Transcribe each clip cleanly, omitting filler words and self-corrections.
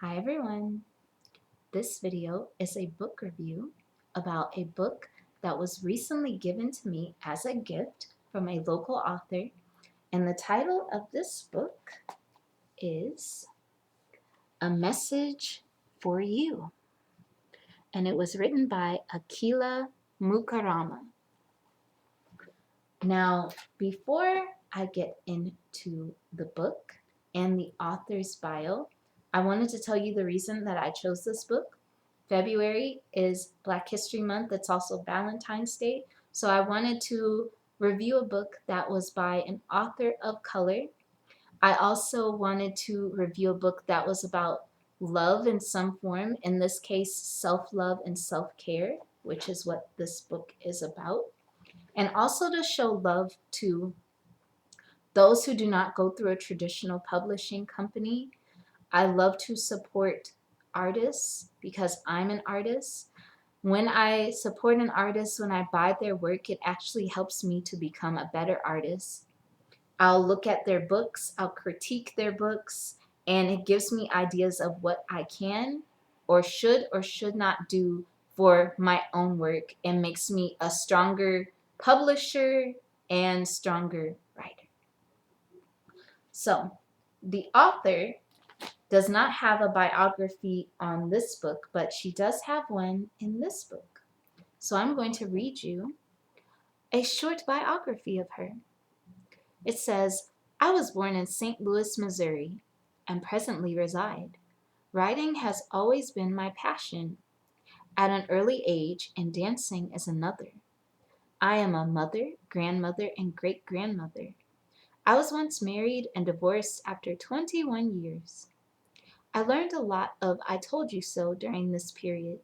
Hi everyone. This video is a book review about a book that was recently given to me as a gift from a local author, and the title of this book is A Message for You, and it was written by Akila Mukarama. Now, before I get into the book and the author's bio, I wanted to tell you the reason that I chose this book. February is Black History Month. It's also Valentine's Day. So I wanted to review a book that was by an author of color. I also wanted to review a book that was about love in some form, in this case, self-love and self-care, which is what this book is about. And also to show love to those who do not go through a traditional publishing company. I love to support artists because I'm an artist. When I support an artist, when I buy their work, it actually helps me to become a better artist. I'll look at their books, I'll critique their books, and it gives me ideas of what I can or should not do for my own work, and makes me a stronger publisher and stronger writer. So, the author does not have a biography on this book, but she does have one in this book. So I'm going to read you a short biography of her. It says, I was born in St. Louis, Missouri, and presently reside. Writing has always been my passion at an early age, and dancing is another. I am a mother, grandmother, and great-grandmother. I was once married and divorced after 21 years. I learned a lot of I told you so during this period.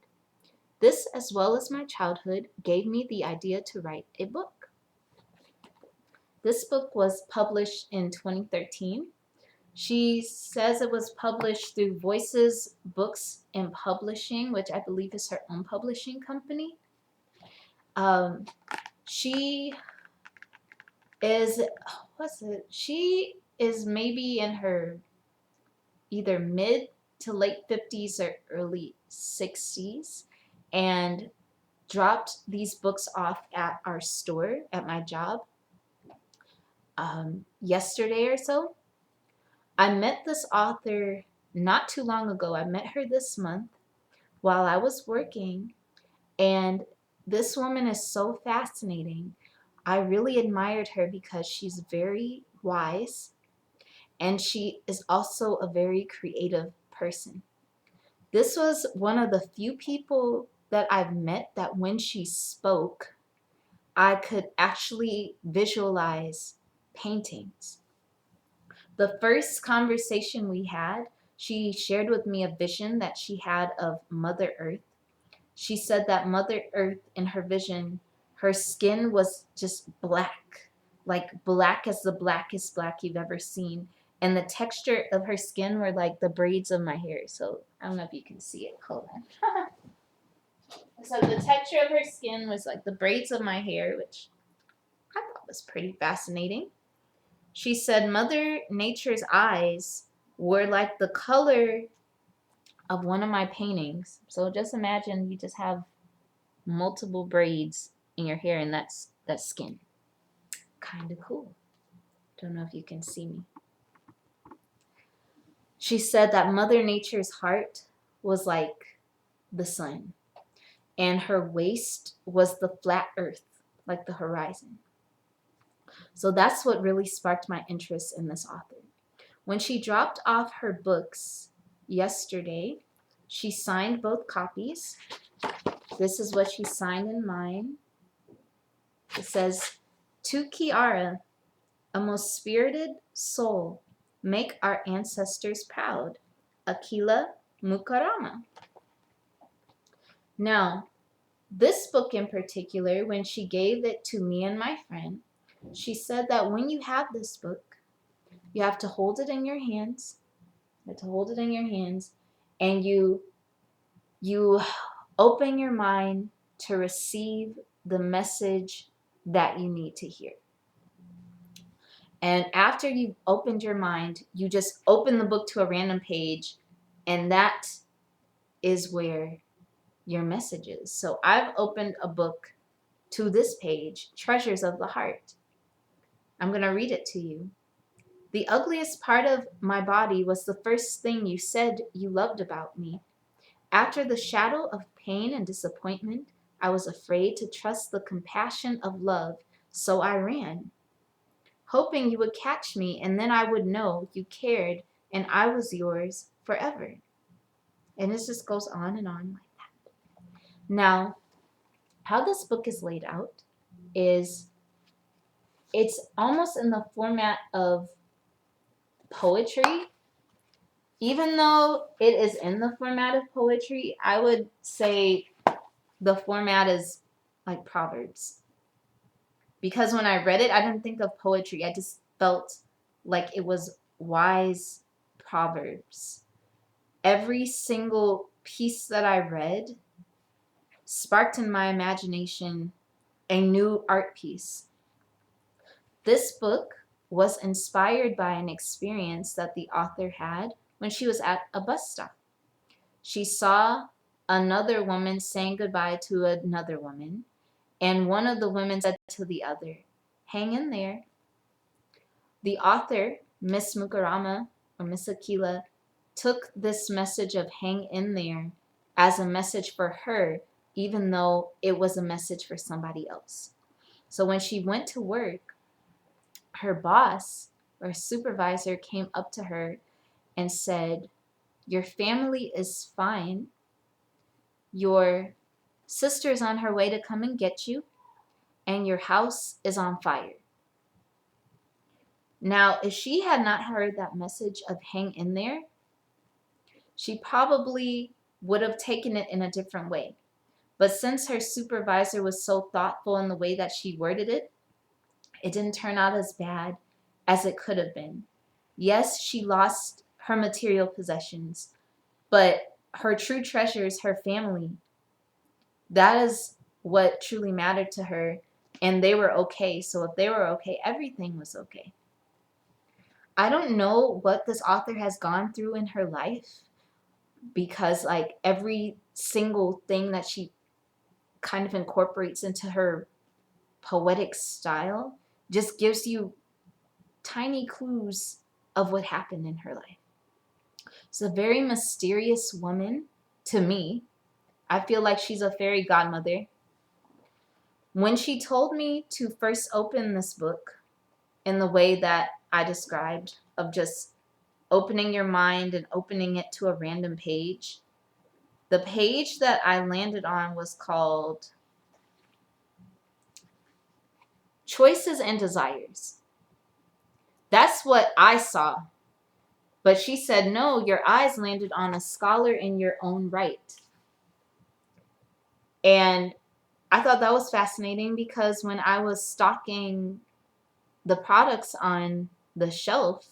This, as well as my childhood, gave me the idea to write a book. This book was published in 2013. She says it was published through Voices Books and Publishing, which I believe is her own publishing company. She is, She is maybe in her either mid to late 50s or early 60s, and dropped these books off at our store at my job yesterday or so. I met this author not too long ago. I met her this month while I was working, and this woman is so fascinating. I really admired her because she's very wise, and she is also a very creative person. This was one of the few people that I've met that when she spoke, I could actually visualize paintings. The first conversation we had, she shared with me a vision that she had of Mother Earth. She said that Mother Earth, in her vision, her skin was just black, like black as the blackest black you've ever seen. And the texture of her skin were like the braids of my hair. So I don't know if you can see it. Hold on. So the texture of her skin was like the braids of my hair, which I thought was pretty fascinating. She said Mother Nature's eyes were like the color of one of my paintings. So just imagine you just have multiple braids in your hair, and that's skin. Kind of cool. Don't know if you can see me. She said that Mother Nature's heart was like the sun, and her waist was the flat earth, like the horizon. So that's what really sparked my interest in this author. When she dropped off her books yesterday, she signed both copies. This is what she signed in mine. It says, to Kiara, a most spirited soul, make our ancestors proud. Akila Mukarama. Now, this book in particular, when she gave it to me and my friend, she said that when you have this book, you have to hold it in your hands. You have to hold it in your hands, and you open your mind to receive the message that you need to hear. And after you've opened your mind, you just open the book to a random page And that is where your message is. So I've opened a book to this page, Treasures of the Heart. I'm going to read it to you. The ugliest part of my body was the first thing you said you loved about me. After the shadow of pain and disappointment, I was afraid to trust the compassion of love, so I ran, hoping you would catch me, and then I would know you cared and I was yours forever. And it just goes on and on like that. Now, how this book is laid out is it's almost in the format of poetry. Even though it is in the format of poetry, I would say the format is like Proverbs. Because when I read it, I didn't think of poetry. I just felt like it was wise Proverbs. Every single piece that I read sparked in my imagination a new art piece. This book was inspired by an experience that the author had when she was at a bus stop. She saw another woman saying goodbye to another woman, and one of the women said to the other, "Hang in there." The author, Miss Mukarama or Miss Akila, took this message of hang in there as a message for her, even though it was a message for somebody else. So when she went to work, her boss or supervisor came up to her and said, "Your family is fine. Your sister's on her way to come and get you, and your house is on fire." Now, if she had not heard that message of hang in there, she probably would have taken it in a different way. But since her supervisor was so thoughtful in the way that she worded it, it didn't turn out as bad as it could have been. Yes, she lost her material possessions, but her true treasures, her family, that is what truly mattered to her, and they were okay. So if they were okay, everything was okay. I don't know what this author has gone through in her life, because like every single thing that she kind of incorporates into her poetic style just gives you tiny clues of what happened in her life. It's a very mysterious woman to me. I feel like she's a fairy godmother. When she told me to first open this book in the way that I described, of just opening your mind and opening it to a random page, the page that I landed on was called Choices and Desires. That's what I saw. But she said, no, your eyes landed on a scholar in your own right. And I thought that was fascinating, because when I was stocking the products on the shelf,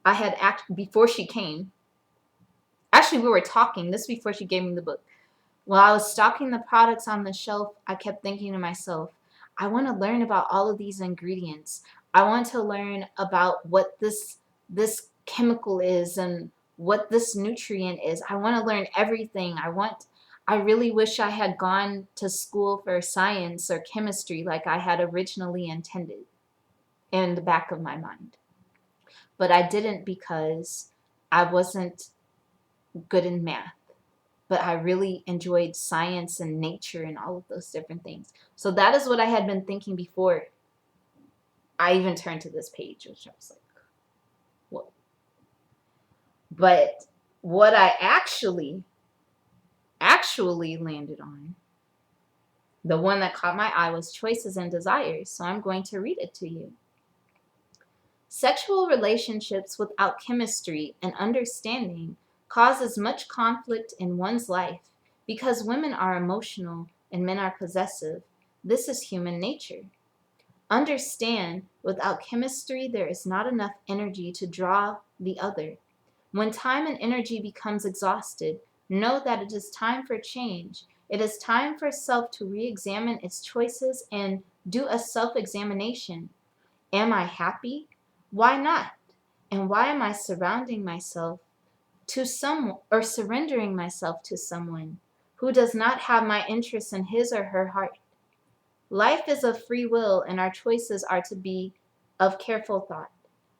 I had before she came, actually we were talking, this before she gave me the book. While I was stocking the products on the shelf, I kept thinking to myself, I want to learn about all of these ingredients. I want to learn about what this chemical is and what this nutrient is. I want to learn everything. I really wish I had gone to school for science or chemistry like I had originally intended in the back of my mind. But I didn't, because I wasn't good in math. But I really enjoyed science and nature and all of those different things. So that is what I had been thinking before I even turned to this page, which I was like, what? But what I actually landed on, the one that caught my eye, was Choices and Desires. So I'm going to read it to you. Sexual relationships without chemistry and understanding causes much conflict in one's life, because women are emotional and men are possessive. This is human nature. Understand, without chemistry, there is not enough energy to draw the other. When time and energy becomes exhausted, know that it is time for change. It is time for self to re-examine its choices and do a self-examination. Am I happy? Why not? And why am I surrounding myself to someone, or surrendering myself to someone who does not have my interests in his or her heart. Life is of free will, and our choices are to be of careful thought.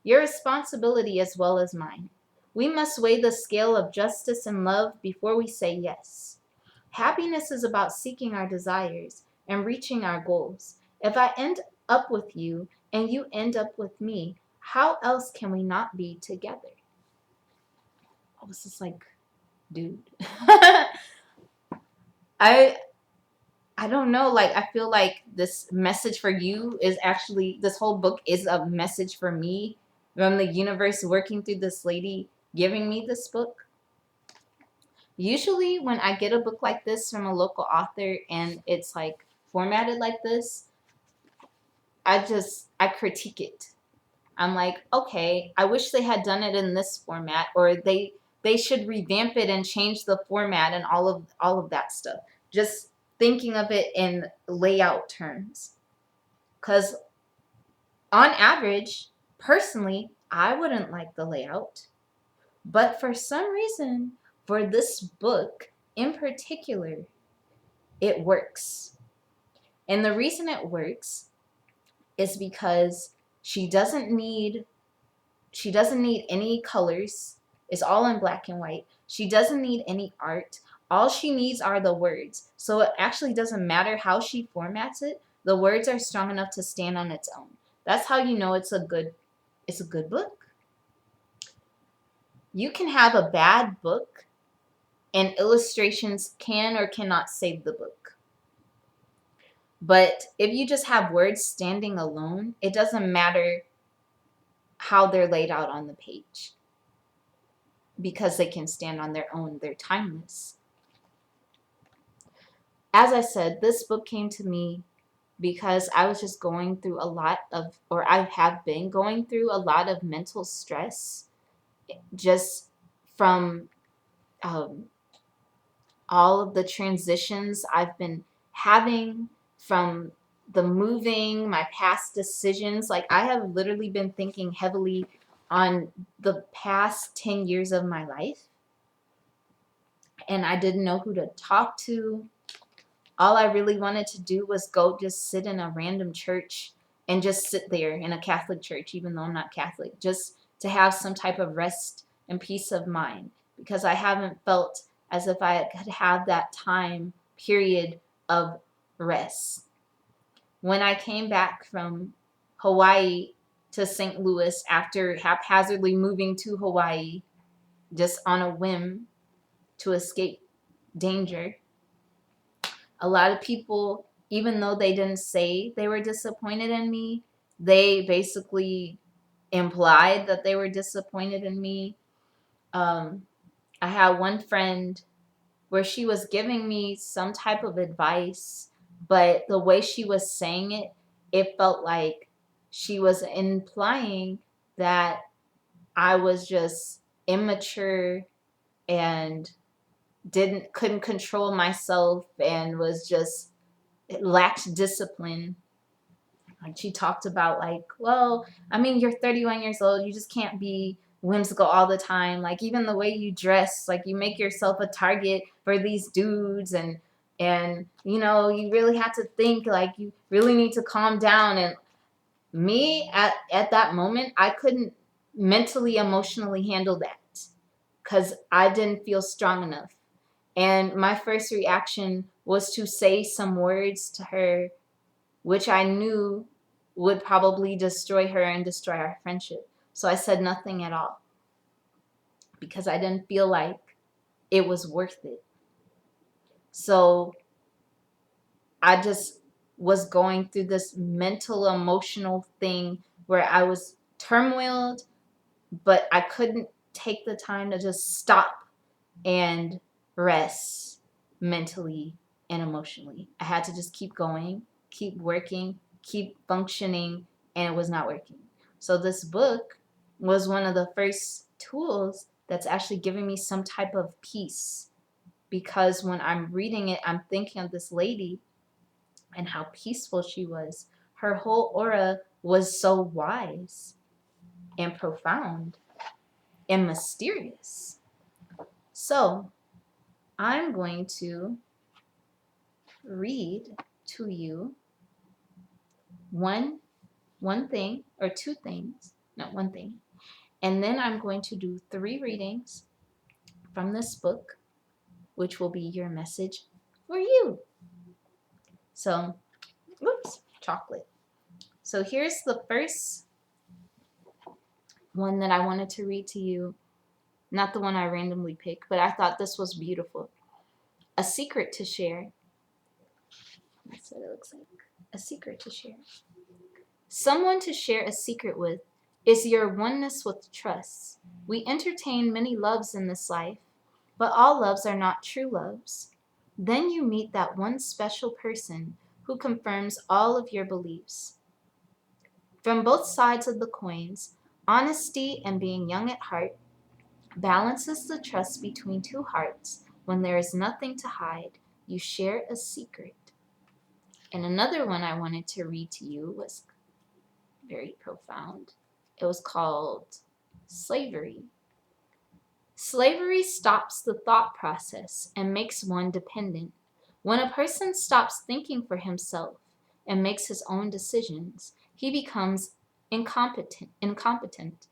Your responsibility as well as mine. We must weigh the scale of justice and love before we say yes. Happiness is about seeking our desires and reaching our goals. If I end up with you and you end up with me, how else can we not be together? I was just like, dude. I I don't know, like I feel like this message for you is actually, this whole book is a message for me from the universe working through this lady giving me this book. Usually when I get a book like this from a local author and it's like formatted like this, I critique it. I'm like, okay, I wish they had done it in this format, or they should revamp it and change the format and all of that stuff. Just thinking of it in layout terms. Cuz on average, personally, I wouldn't like the layout. But for some reason, for this book in particular, it works. And the reason it works is because she doesn't need she doesn't need any colors. It's all in black and white. She doesn't need any art. All she needs are the words. So it actually doesn't matter how she formats it. The words are strong enough to stand on its own. That's how you know it's a good book. You can have a bad book and illustrations can or cannot save the book. But if you just have words standing alone, it doesn't matter how they're laid out on the page, because they can stand on their own. They're timeless. As I said, this book came to me because I was just going through a lot of, or I have been going through a lot of mental stress, just from um, all of the transitions I've been having, from the moving, my past decisions. Like, I have literally been thinking heavily on the past 10 years of my life, and I didn't know who to talk to. All I really wanted to do was go just sit in a random church and just sit there, in a Catholic church, even though I'm not Catholic, just to have some type of rest and peace of mind, because I haven't felt as if I could have that time period of rest. When I came back from Hawaii to St. Louis after haphazardly moving to Hawaii just on a whim to escape danger, a lot of people, even though they didn't say they were disappointed in me, they basically implied that they were disappointed in me. I had one friend where she was giving me some type of advice, but the way she was saying it, it felt like she was implying that I was just immature and couldn't control myself and was just lacked discipline. And she talked about, like, well, I mean, you're 31 years old, you just can't be whimsical all the time. Like, even the way you dress, like, you make yourself a target for these dudes, and you really have to think, like, you really need to calm down. And me, at that moment, I couldn't mentally, emotionally handle that, because I didn't feel strong enough. And my first reaction was to say some words to her, which I knew would probably destroy her and destroy our friendship. So I said nothing at all, because I didn't feel like it was worth it. So I just was going through this mental, emotional thing where I was turmoiled, but I couldn't take the time to just stop and rest mentally and emotionally. I had to just keep going, keep working, keep functioning, and it was not working. So this book was one of the first tools that's actually giving me some type of peace, because when I'm reading it, I'm thinking of this lady and how peaceful she was. Her whole aura was so wise and profound and mysterious. So I'm going to read to you one thing or two things, not one thing, and then I'm going to do 3 readings from this book, which will be your message for you. So, whoops, chocolate. So here's the first one that I wanted to read to you. Not the one I randomly picked, but I thought this was beautiful. A secret to share. That's what it looks like. A secret to share. Someone to share a secret with is your oneness with trust. We entertain many loves in this life, but all loves are not true loves. Then you meet that one special person who confirms all of your beliefs. From both sides of the coins, honesty and being young at heart balances the trust between two hearts. When there is nothing to hide, you share a secret. And another one I wanted to read to you was very profound. It was called Slavery. Slavery stops the thought process and makes one dependent. When a person stops thinking for himself and makes his own decisions, he becomes incompetent.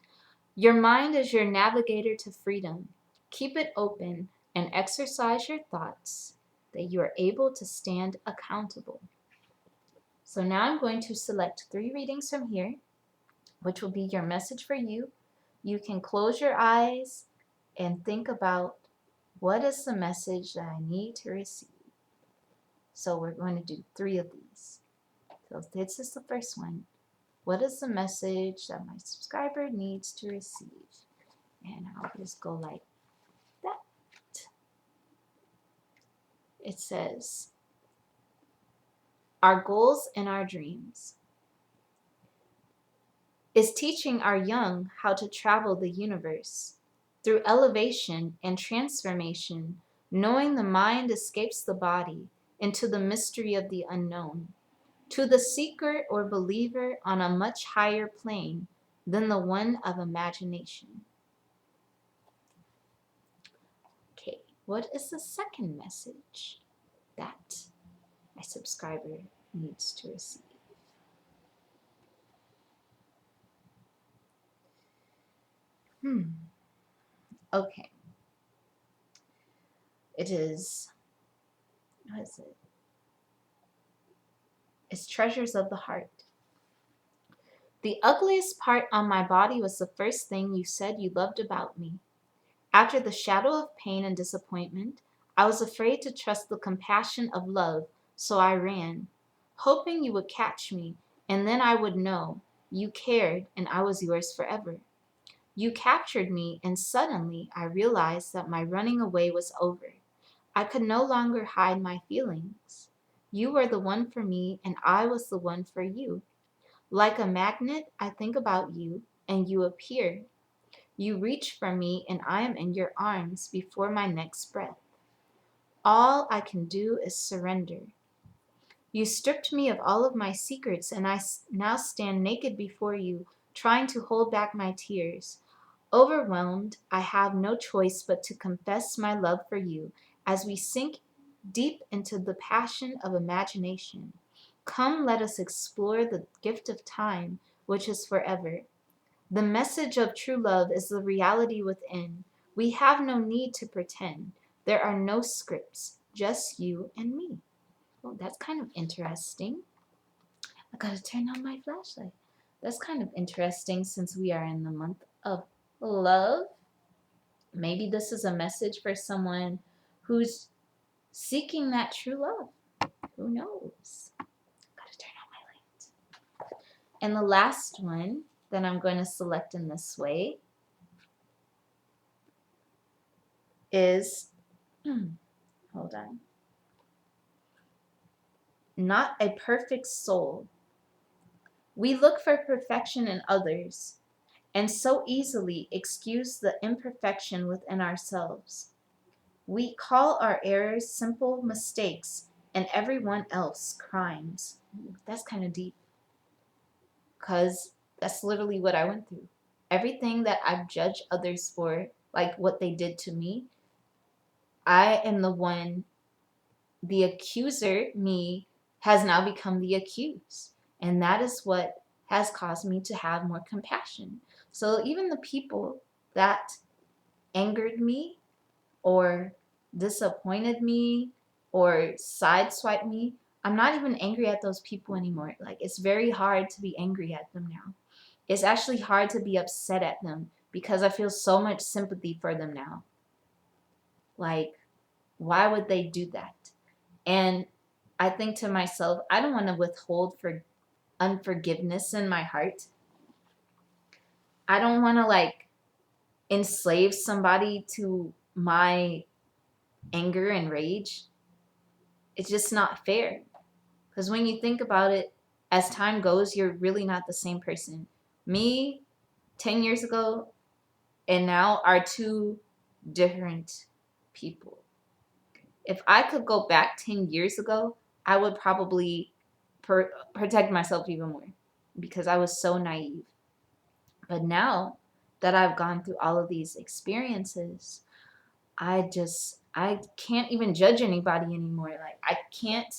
Your mind is your navigator to freedom. Keep it open and exercise your thoughts that you are able to stand accountable. So now I'm going to select 3 readings from here, which will be your message for you. You can close your eyes and think about, what is the message that I need to receive? So we're going to do 3 of these. So this is the first one. What is the message that my subscriber needs to receive? And I'll just go like that. It says, our goals and our dreams is teaching our young how to travel the universe. Through elevation and transformation, knowing the mind escapes the body into the mystery of the unknown, to the seeker or believer on a much higher plane than the one of imagination. Okay, what is the second message that my subscriber needs to receive? Okay. It is, what is it? It's Treasures of the Heart. The ugliest part on my body was the first thing you said you loved about me. After the shadow of pain and disappointment, I was afraid to trust the compassion of love, so I ran, hoping you would catch me, and then I would know you cared and I was yours forever. You captured me, and suddenly I realized that my running away was over. I could no longer hide my feelings. You were the one for me, and I was the one for you. Like a magnet, I think about you, and you appear. You reach for me, and I am in your arms before my next breath. All I can do is surrender. You stripped me of all of my secrets, and I now stand naked before you, trying to hold back my tears. Overwhelmed, I have no choice but to confess my love for you as we sink deep into the passion of imagination. Come, let us explore the gift of time, which is forever. The message of true love is the reality within. We have no need to pretend. There are no scripts, just you and me. Well, that's kind of interesting. I gotta turn on my flashlight. That's kind of interesting since we are in the month of love. Maybe this is a message for someone who's seeking that true love. Who knows? Gotta turn on my light. And the last one that I'm going to select in this way is, hold on, not a perfect soul. We look for perfection in others and so easily excuse the imperfection within ourselves. We call our errors simple mistakes and everyone else crimes. That's kind of deep, because that's literally what I went through. Everything that I've judged others for, like what they did to me, I am the one, the accuser, me, has now become the accused. And that is what has caused me to have more compassion. So even the people that angered me or disappointed me or sideswiped me, I'm not even angry at those people anymore. Like, it's very hard to be angry at them now. It's actually hard to be upset at them because I feel so much sympathy for them now. Like, why would they do that? And I think to myself, I don't want to withhold for unforgiveness in my heart. I don't want to like enslave somebody to my anger and rage. It's just not fair. Because when you think about it, as time goes, you're really not the same person. Me 10 years ago and now are two different people. If I could go back 10 years ago, I would probably protect myself even more because I was so naive. But now that I've gone through all of these experiences, I can't even judge anybody anymore. Like, I can't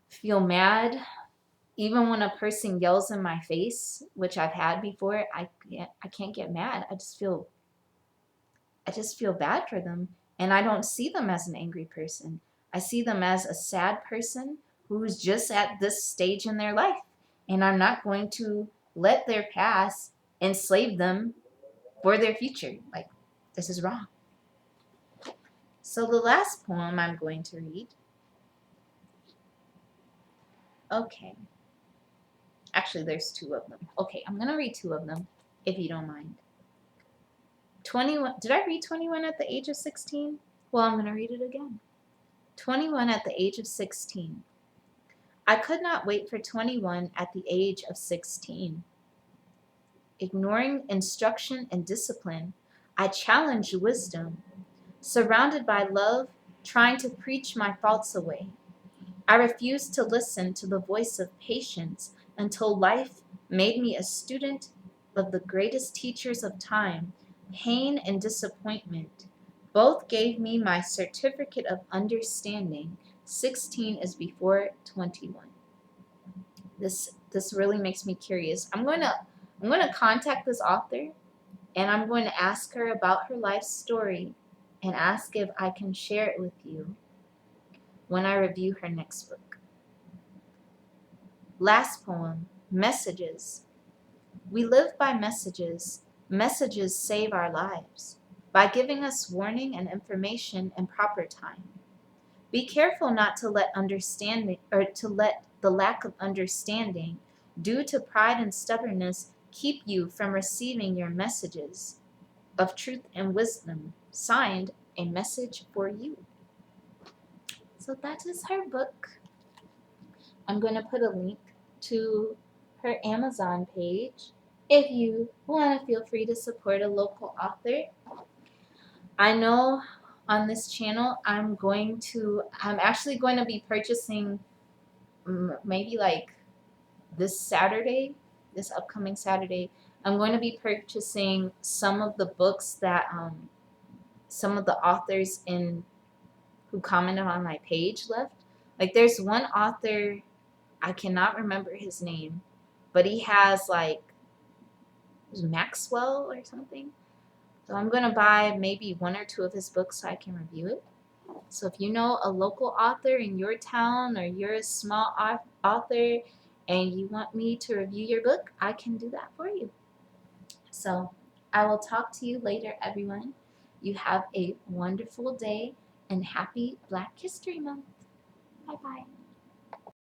feel mad even when a person yells in my face, which I've had before. I can't get mad. I just feel bad for them, and I don't see them as an angry person. I see them as a sad person who's just at this stage in their life, and I'm not going to let their past enslave them for their future. Like, this is wrong. So the last poem I'm going to read. Okay. Actually, there's two of them. Okay, I'm going to read two of them, if you don't mind. 21. Did I read 21 at the age of 16? Well, I'm going to read it again. 21 at the age of 16. I could not wait for 21 at the age of 16. Ignoring instruction and discipline, I challenged wisdom. Surrounded by love, trying to preach my faults away. I refused to listen to the voice of patience until life made me a student of the greatest teachers of time. Pain and disappointment both gave me my certificate of understanding. 16 is before 21. This really makes me curious. I'm going to contact this author, and I'm going to ask her about her life story and ask if I can share it with you when I review her next book. Last poem, Messages. We live by messages. Messages save our lives by giving us warning and information in proper time. Be careful not to let the lack of understanding due to pride and stubbornness keep you from receiving your messages of truth and wisdom. Signed, A Message for You. So that is her book. I'm going to put a link to her Amazon page. If you want to, feel free to support a local author. I know on this channel I'm actually going to be purchasing maybe like this upcoming Saturday, I'm going to be purchasing some of the books that some of the authors who commented on my page left. Like, there's one author, I cannot remember his name, but he has like, it was Maxwell or something. So I'm going to buy maybe one or two of his books so I can review it. So if you know a local author in your town, or you're a small author and you want me to review your book, I can do that for you. So I will talk to you later, everyone. You have a wonderful day and happy Black History Month. Bye-bye.